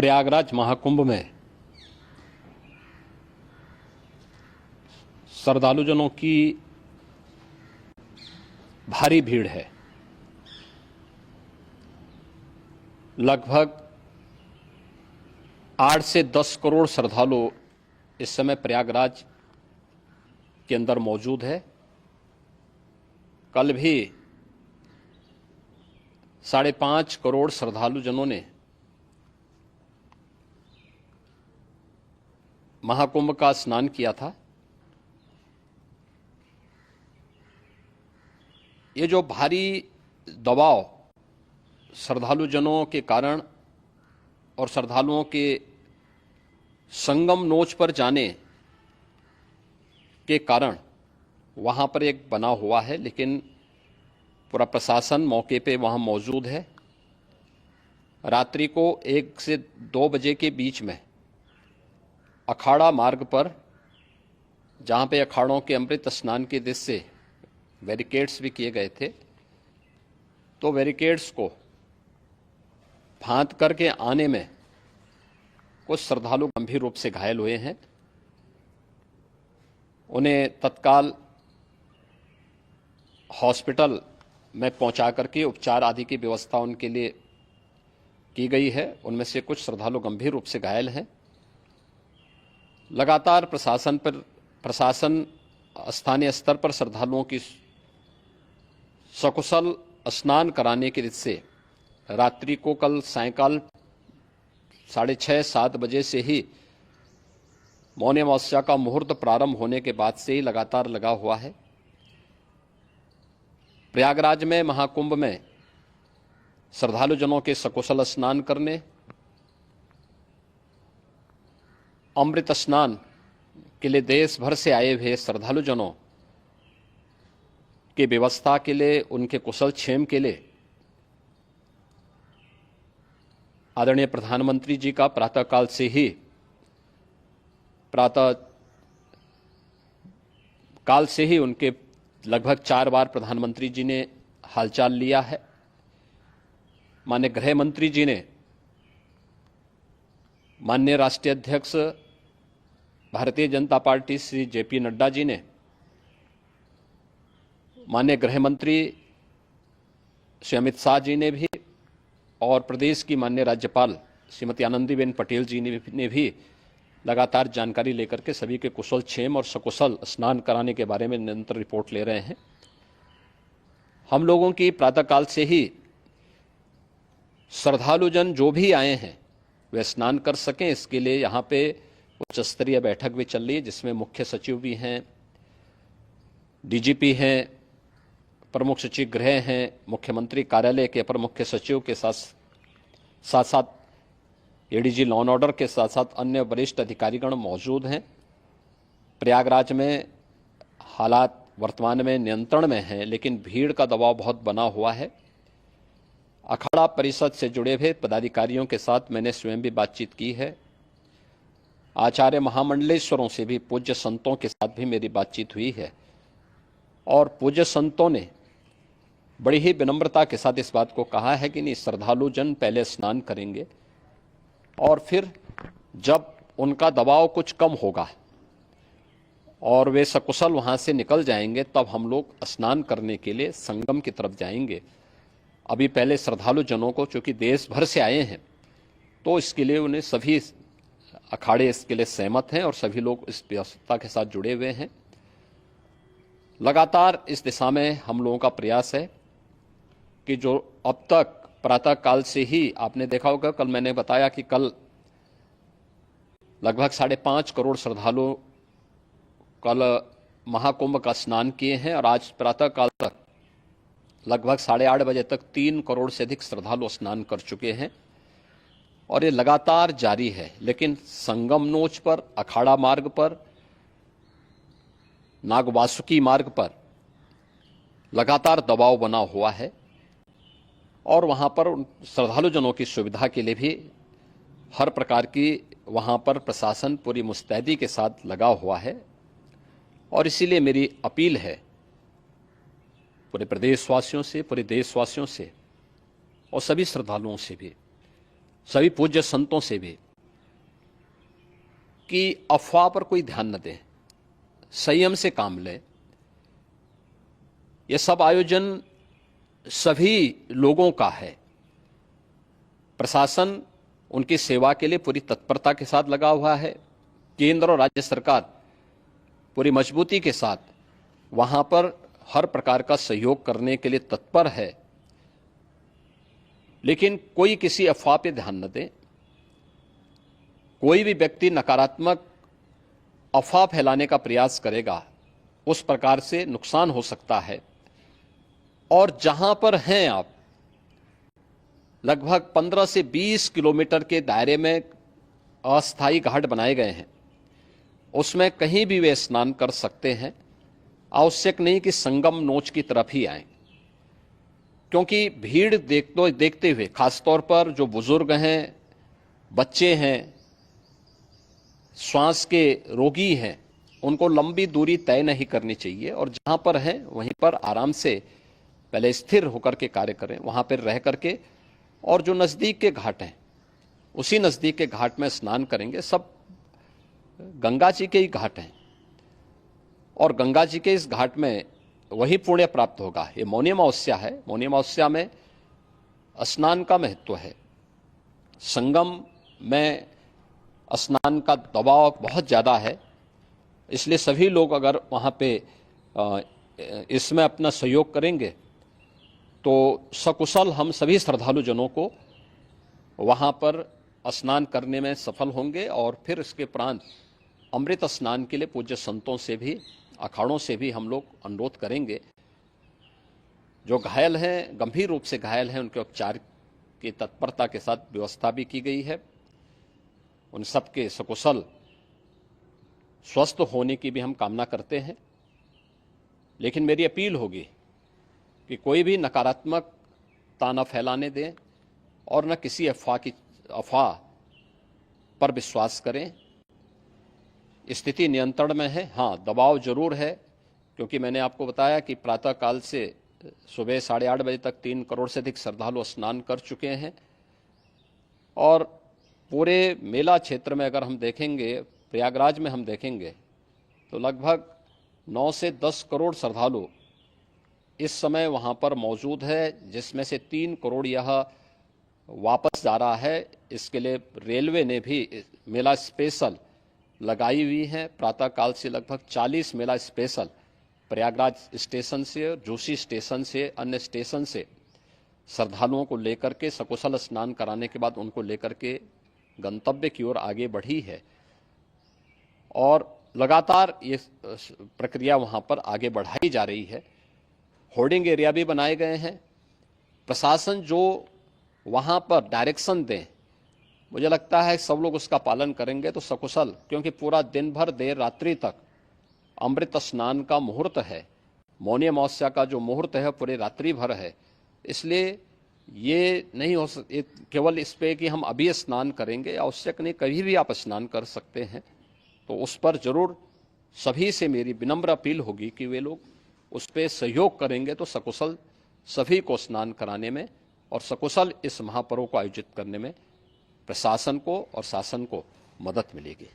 प्रयागराज महाकुंभ में श्रद्धालुजनों की भारी भीड़ है। लगभग 8 से 10 करोड़ श्रद्धालु इस समय प्रयागराज के अंदर मौजूद है। कल भी 5.5 करोड़ श्रद्धालुजनों ने महाकुंभ का स्नान किया था। ये जो भारी दबाव श्रद्धालुजनों के कारण और श्रद्धालुओं के संगम नोच पर जाने के कारण वहां पर एक बना हुआ है, लेकिन पूरा प्रशासन मौके पे वहां मौजूद है। रात्रि को 1 से 2 बजे के बीच में अखाड़ा मार्ग पर, जहां पे अखाड़ों के अमृत स्नान के दृश्य से बैरिकेड्स भी किए गए थे, तो बैरिकेड्स को फांद करके आने में कुछ श्रद्धालु गंभीर रूप से घायल हुए हैं। उन्हें तत्काल हॉस्पिटल में पहुंचा करके उपचार आदि की व्यवस्था उनके लिए की गई है। उनमें से कुछ श्रद्धालु गंभीर रूप से घायल हैं। लगातार प्रशासन स्थानीय स्तर पर श्रद्धालुओं की सकुशल स्नान कराने के से रात्रि को कल सायंकाल 6:30-7 बजे से ही मौनी अमावस्या का मुहूर्त प्रारंभ होने के बाद से ही लगातार लगा हुआ है। प्रयागराज में महाकुंभ में श्रद्धालुजनों के सकुशल स्नान करने, अमृत स्नान के लिए देश भर से आए हुए श्रद्धालुजनों की व्यवस्था के लिए, उनके कुशल क्षेम के लिए आदरणीय प्रधानमंत्री जी का प्रातःकाल से ही उनके लगभग 4 बार प्रधानमंत्री जी ने हालचाल लिया है। माननीय गृह मंत्री जी ने, माननीय राष्ट्रीय अध्यक्ष भारतीय जनता पार्टी श्री जेपी नड्डा जी ने, माननीय गृह मंत्री श्री अमित शाह जी ने भी, और प्रदेश की माननीय राज्यपाल श्रीमती आनंदीबेन पटेल जी ने भी लगातार जानकारी लेकर के सभी के कुशल क्षेम और सकुशल स्नान कराने के बारे में निरंतर रिपोर्ट ले रहे हैं। हम लोगों की प्रातःकाल से ही श्रद्धालुजन जो भी आए हैं वे स्नान कर सकें, इसके लिए यहाँ पे उच्च स्तरीय बैठक भी चल रही है, जिसमें मुख्य सचिव भी हैं, डीजीपी हैं, प्रमुख सचिव गृह हैं, मुख्यमंत्री कार्यालय के अपर मुख्य सचिव के साथ साथ एडीजी लॉ एंड ऑर्डर के साथ साथ अन्य वरिष्ठ अधिकारीगण मौजूद हैं। प्रयागराज में हालात वर्तमान में नियंत्रण में हैं, लेकिन भीड़ का दबाव बहुत बना हुआ है। अखाड़ा परिषद से जुड़े हुए पदाधिकारियों के साथ मैंने स्वयं भी बातचीत की है। आचार्य महामंडलेश्वरों से भी, पूज्य संतों के साथ भी मेरी बातचीत हुई है, और पूज्य संतों ने बड़ी ही विनम्रता के साथ इस बात को कहा है कि नहीं, श्रद्धालुजन पहले स्नान करेंगे और फिर जब उनका दबाव कुछ कम होगा और वे सकुशल वहां से निकल जाएंगे, तब हम लोग स्नान करने के लिए संगम की तरफ जाएंगे। अभी पहले श्रद्धालुजनों को, चूंकि देश भर से आए हैं, तो इसके लिए उन्हें सभी अखाड़े इसके लिए सहमत हैं और सभी लोग इस व्यवस्था के साथ जुड़े हुए हैं। लगातार इस दिशा में हम लोगों का प्रयास है कि जो अब तक प्रातःकाल से ही आपने देखा होगा, कल मैंने बताया कि कल लगभग 5.5 करोड़ श्रद्धालु कल महाकुंभ का स्नान किए हैं, और आज प्रातःकाल तक लगभग 8:30 बजे तक 3 करोड़ से अधिक श्रद्धालु स्नान कर चुके हैं, और ये लगातार जारी है। लेकिन संगम नोच पर, अखाड़ा मार्ग पर, नागवासुकी मार्ग पर लगातार दबाव बना हुआ है, और वहां पर श्रद्धालुजनों की सुविधा के लिए भी हर प्रकार की वहां पर प्रशासन पूरी मुस्तैदी के साथ लगा हुआ है। और इसीलिए मेरी अपील है पूरे प्रदेशवासियों से, पूरे देशवासियों से और सभी श्रद्धालुओं से भी सभी पूज्य संतों से भी कि अफवाह पर कोई ध्यान न दें, संयम से काम लें। ये सब आयोजन सभी लोगों का है। प्रशासन उनकी सेवा के लिए पूरी तत्परता के साथ लगा हुआ है। केंद्र और राज्य सरकार पूरी मजबूती के साथ वहां पर हर प्रकार का सहयोग करने के लिए तत्पर है। लेकिन कोई किसी अफवाह पे ध्यान न दे। कोई भी व्यक्ति नकारात्मक अफवाह फैलाने का प्रयास करेगा, उस प्रकार से नुकसान हो सकता है। और जहां पर हैं आप, लगभग 15 से 20 किलोमीटर के दायरे में अस्थायी घाट बनाए गए हैं, उसमें कहीं भी वे स्नान कर सकते हैं। आवश्यक नहीं कि संगम नोच की तरफ ही आएं, क्योंकि भीड़ देखते हुए, खासतौर पर जो बुजुर्ग हैं, बच्चे हैं, श्वास के रोगी हैं, उनको लंबी दूरी तय नहीं करनी चाहिए और जहां पर हैं वहीं पर आराम से पहले स्थिर होकर के कार्य करें, वहां पर रह करके। और जो नजदीक के घाट हैं, उसी नजदीक के घाट में स्नान करेंगे। सब गंगा जी के ही घाट हैं और गंगा जी के इस घाट में वही पुण्य प्राप्त होगा। ये मौनी अमावस्या है। मौनी अमावस्या में स्नान का महत्व है। संगम में स्नान का दबाव बहुत ज़्यादा है, इसलिए सभी लोग अगर वहाँ पे इसमें अपना सहयोग करेंगे तो सकुशल हम सभी श्रद्धालु जनों को वहाँ पर स्नान करने में सफल होंगे। और फिर इसके उपरांत अमृत स्नान के लिए पूज्य संतों से भी, अखाड़ों से भी हम लोग अनुरोध करेंगे। जो घायल हैं, गंभीर रूप से घायल हैं, उनके उपचार की तत्परता के साथ व्यवस्था भी की गई है। उन सबके सकुशल स्वस्थ होने की भी हम कामना करते हैं। लेकिन मेरी अपील होगी कि कोई भी नकारात्मकता न फैलाने दें और न किसी अफवाह पर विश्वास करें। स्थिति नियंत्रण में है। हाँ, दबाव जरूर है, क्योंकि मैंने आपको बताया कि प्रातःकाल से सुबह 8:30 बजे तक 3 करोड़ से अधिक श्रद्धालु स्नान कर चुके हैं। और पूरे मेला क्षेत्र में अगर हम देखेंगे, प्रयागराज में हम देखेंगे तो लगभग 9 से 10 करोड़ श्रद्धालु इस समय वहाँ पर मौजूद है, जिसमें से 3 करोड़ यह वापस जा रहा है। इसके लिए रेलवे ने भी मेला स्पेशल लगाई हुई है। प्रातःकाल से लगभग 40 मेला स्पेशल प्रयागराज स्टेशन से और जोशी स्टेशन से, अन्य स्टेशन से श्रद्धालुओं को लेकर के सकुशल स्नान कराने के बाद उनको लेकर के गंतव्य की ओर आगे बढ़ी है। और लगातार ये प्रक्रिया वहाँ पर आगे बढ़ाई जा रही है। होर्डिंग एरिया भी बनाए गए हैं। प्रशासन जो वहाँ पर डायरेक्शन दें, मुझे लगता है सब लोग उसका पालन करेंगे तो सकुशल, क्योंकि पूरा दिन भर देर रात्रि तक अमृत स्नान का मुहूर्त है। मौनी अमावस्या का जो मुहूर्त है पूरे रात्रि भर है। इसलिए ये नहीं हो केवल इस पे कि हम अभी स्नान करेंगे, आवश्यक नहीं, कभी भी आप स्नान कर सकते हैं। तो उस पर जरूर सभी से मेरी विनम्र अपील होगी कि वे लोग उस पर सहयोग करेंगे तो सकुशल सभी को स्नान कराने में और सकुशल इस महापर्व को आयोजित करने में प्रशासन को और शासन को मदद मिलेगी।